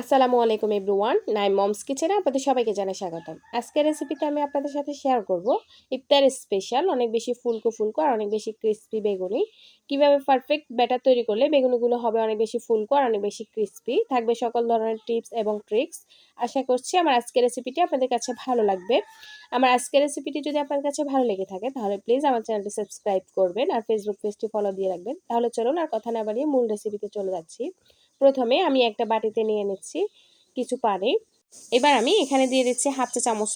আসসালামু আলাইকুম এভরিওয়ান, নাই মমস কিচেনে আপনাদের সবাইকে জানাই স্বাগতম। আজকের রেসিপিতে আমি আপনাদের সাথে শেয়ার করব ইফতার স্পেশাল অনেক বেশি ফুলকো ফুলকো আর অনেক বেশি ক্রিস্পি বেগুনি। কিভাবে পারফেক্ট ব্যাটার তৈরি করলে বেগুনিগুলো হবে অনেক বেশি ফুলকো আর অনেক বেশি ক্রিস্পি। থাকবে সকল ধরনের টিপস এবং ট্রিক্স। আশা করছি আমার আজকের রেসিপিটি আপনাদের কাছে ভালো লাগবে। আমার আজকের রেসিপিটি যদি আপনার কাছে ভালো লেগে থাকে তাহলে প্লিজ আমার চ্যানেলটি সাবস্ক্রাইব করবেন আর ফেসবুক পেজটি ফলো দিয়ে রাখবেন। তাহলে চলুন আর কথা না বাড়িয়ে মূল রেসিপিতে চলে যাচ্ছি। প্রথমে আমি একটা বাটিতে নিয়ে নিচ্ছি কিছু পানি। এবার আমি এখানে দিয়ে দিচ্ছি হাফ চা চামচ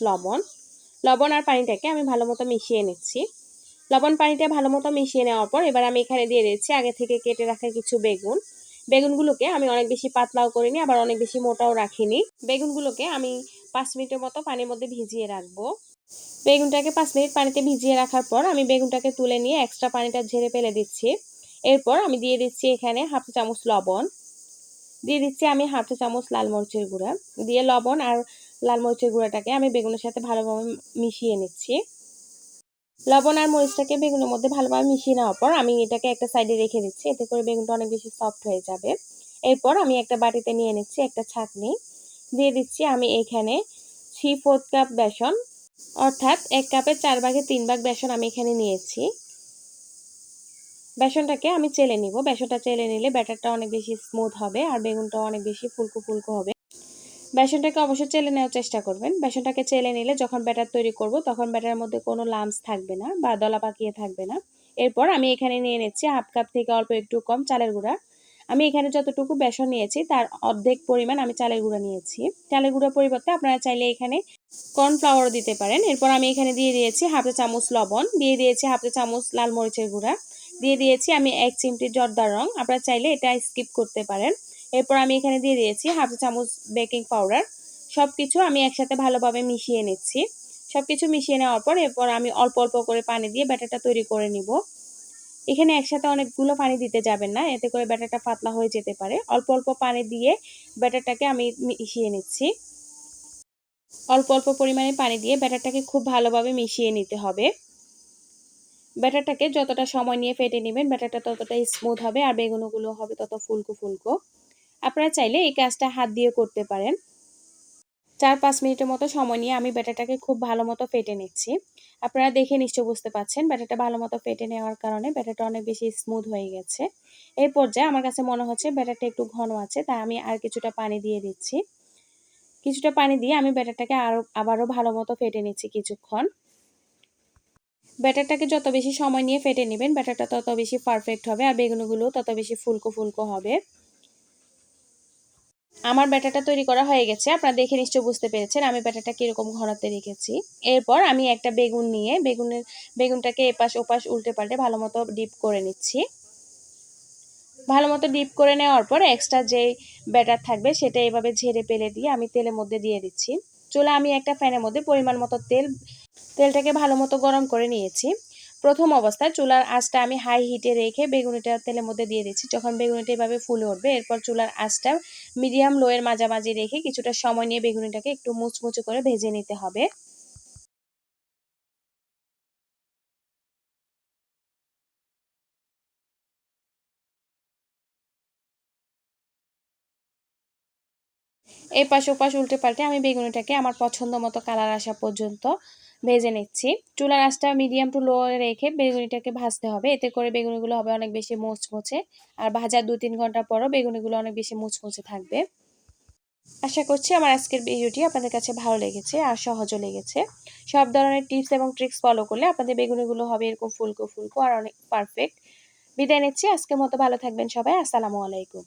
লবণ আর পানিটাকে আমি ভালো মতো মিশিয়ে নিচ্ছি। লবণ পানিটা ভালো মতো মিশিয়ে নেওয়ার পর এবার আমি এখানে দিয়ে দিচ্ছি আগে থেকে কেটে রাখা কিছু বেগুনগুলোকে আমি অনেক বেশি পাতলাও করিনি, আবার অনেক বেশি মোটাও রাখিনি। বেগুনগুলোকে আমি 5 মিনিটের মতো পানির মধ্যে ভিজিয়ে রাখবো। বেগুনটাকে 5 মিনিট পানিতে ভিজিয়ে রাখার পর আমি বেগুনটাকে তুলে নিয়ে এক্সট্রা পানিটা ঝেড়ে ফেলে দিচ্ছি। এরপর আমি দিয়ে দিচ্ছি এখানে হাফ চা চামচ লবণ, দিয়ে দিচ্ছি আমি হাফ চা চামচ লাল মরিচের গুঁড়া। দিয়ে লবণ আর লাল মরিচের গুঁড়াটাকে আমি বেগুনের সাথে ভালোভাবে মিশিয়ে নিচ্ছি। লবণ আর মরিচটাকে বেগুনের মধ্যে ভালোভাবে মিশিয়ে নেওয়ার পর আমি এটাকে একটা সাইডে রেখে দিচ্ছি, এতে করে বেগুনটা অনেক বেশি সফট হয়ে যাবে। এরপর আমি একটা বাটিতে নিয়ে নিচ্ছি একটা ছাঁকনি। দিয়ে দিচ্ছি আমি এখানে 3/4 কাপ বেসন, অর্থাৎ 1 কাপের 4 ভাগের 3 ভাগ বেসন আমি এখানে নিয়েছি। বেসনটাকে আমি চেলে নিব। বেসনটা চেলে নিলে ব্যাটারটা অনেক বেশি স্মুথ হবে আর বেগুনটাও অনেক বেশি ফুলকো ফুলকো হবে। বেসনটাকে অবশ্যই চেলে নেওয়ার চেষ্টা করবেন। বেসনটাকে চেলে নিলে যখন ব্যাটার তৈরি করব তখন ব্যাটারের মধ্যে কোনো লাম্পস থাকবে না বা দলা পাকিয়ে থাকবে না। এরপর আমি এখানে নিয়ে নিচ্ছি হাফ কাপ থেকে অল্প একটু কম চালের গুঁড়া। আমি এখানে যতটুকু বেসন নিয়েছি তার অর্ধেক পরিমাণ আমি চালের গুঁড়া নিয়েছি। চালের গুঁড়ার পরিবর্তে আপনারা চাইলে এখানে কর্নফ্লাওয়ারও দিতে পারেন। এরপর আমি এখানে দিয়ে দিয়েছি হাফ চা চামচ লবণ, দিয়ে দিয়েছি হাফ চা চামচ লাল মরিচের গুঁড়া, দিয়ে দিয়েছি আমি 1 চিমটি জর্দার রং, আপনারা চাইলে এটা স্কিপ করতে পারেন। এরপর আমি এখানে দিয়ে দিয়েছি হাফ চা চামচ বেকিং পাউডার। সবকিছু আমি একসাথে ভালোভাবে মিশিয়ে নিচ্ছি। সবকিছু মিশিয়ে নেওয়ার পর এরপর আমি অল্প অল্প করে পানি দিয়ে ব্যাটারটা তৈরি করে নিব। এখানে একসাথে অনেকগুলো পানি দিতে যাবেন না, এতে করে ব্যাটারটা পাতলা হয়ে যেতে পারে। অল্প অল্প পানি দিয়ে ব্যাটারটাকে আমি মিশিয়ে নিচ্ছি। অল্প অল্প পরিমাণে পানি দিয়ে ব্যাটারটাকে খুব ভালোভাবে মিশিয়ে নিতে হবে। ব্যাটারটাকে যতটা সময় নিয়ে ফেটে নেবেন ব্যাটারটা ততটাই স্মুথ হবে আর বেগুনগুলো হবে তত ফুলকো ফুলকো। আপনারা চাইলে এই কাজটা হাত দিয়ে করতে পারেন। 4-5 মিনিটের মতো সময় নিয়ে আমি ব্যাটারটাকে খুব ভালো মতো ফেটে নিচ্ছি। আপনারা দেখে নিশ্চয় বুঝতে পারছেন ব্যাটারটা ভালো মতো ফেটে নেওয়ার কারণে ব্যাটারটা অনেক বেশি স্মুথ হয়ে গেছে। এই পর্যায়ে আমার কাছে মনে হচ্ছে ব্যাটারটা একটু ঘন আছে, তাই আমি আর কিছুটা পানি দিয়ে দিচ্ছি। কিছুটা পানি দিয়ে আমি ব্যাটারটাকে আবারও ভালো মতো ফেটে নিচ্ছি কিছুক্ষণ। ব্যাটারটাকে যত বেশি সময় নিয়ে ফেটে নেবেন ব্যাটারটা তত বেশি পারফেক্ট হবে আর বেগুনগুলো তত বেশি ফুলকো ফুলকো হবে। আমার ব্যাটারটা তৈরি করা হয়ে গেছে, আপনারা দেখে নিশ্চয়ই বুঝতে পেরেছেন আমি ব্যাটারটা কিরকম ঘনত্বে রেখেছি। এরপর আমি একটা বেগুন নিয়ে বেগুনটাকে এপাশ ওপাশ উল্টে পাল্টে ভালো মতো ডিপ করে নিচ্ছি। ভালো মতো ডিপ করে নেওয়ার পর এক্সট্রা যেই ব্যাটার থাকবে সেটা এভাবে ঝেড়ে ফেলে দিয়ে আমি তেলের মধ্যে দিয়ে দিচ্ছি। চুলা আমি একটা প্যানের মধ্যে পরিমাণ মতো তেলটাকে ভালো মতো গরম করে নিয়েছি। প্রথম অবস্থায় চুলার আঁচটা আমি হাই হিটে রেখে বেগুনিটা তেলের মধ্যে দিয়ে দিচ্ছি। যখন বেগুনিটা এভাবে ফুলে উঠবে এরপর চুলার আঁচটা মিডিয়াম লো এর মাঝামাঝি রেখে কিছুটা সময় নিয়ে বেগুনিটাকে একটু মুচমুচে করে ভেজে নিতে হবে। এপাশ ওপাশ উল্টে পাল্টে আমি বেগুনিটাকে আমার পছন্দ মতো কালার আসা পর্যন্ত ভেজে নিচ্ছি। চুলার আঁচটা মিডিয়াম টু লো রেখে বেগুনিটাকে ভাজতে হবে, এতে করে বেগুনিগুলো হবে অনেক বেশি মুচমুচে আর ভাজার 2-3 ঘন্টা পরও বেগুনিগুলো অনেক বেশি মুচমুচে থাকবে। আশা করছি আমার আজকের ভিডিওটি আপনাদের কাছে ভালো লেগেছে আর সহজও লেগেছে। সব ধরনের টিপস এবং ট্রিক্স ফলো করলে আপনাদের বেগুনিগুলো হবে এরকম ফুলকো ফুলকো আর অনেক পারফেক্ট। বিদায় নিচ্ছি, আজকের মতো ভালো থাকবেন সবাই। আসসালামু আলাইকুম।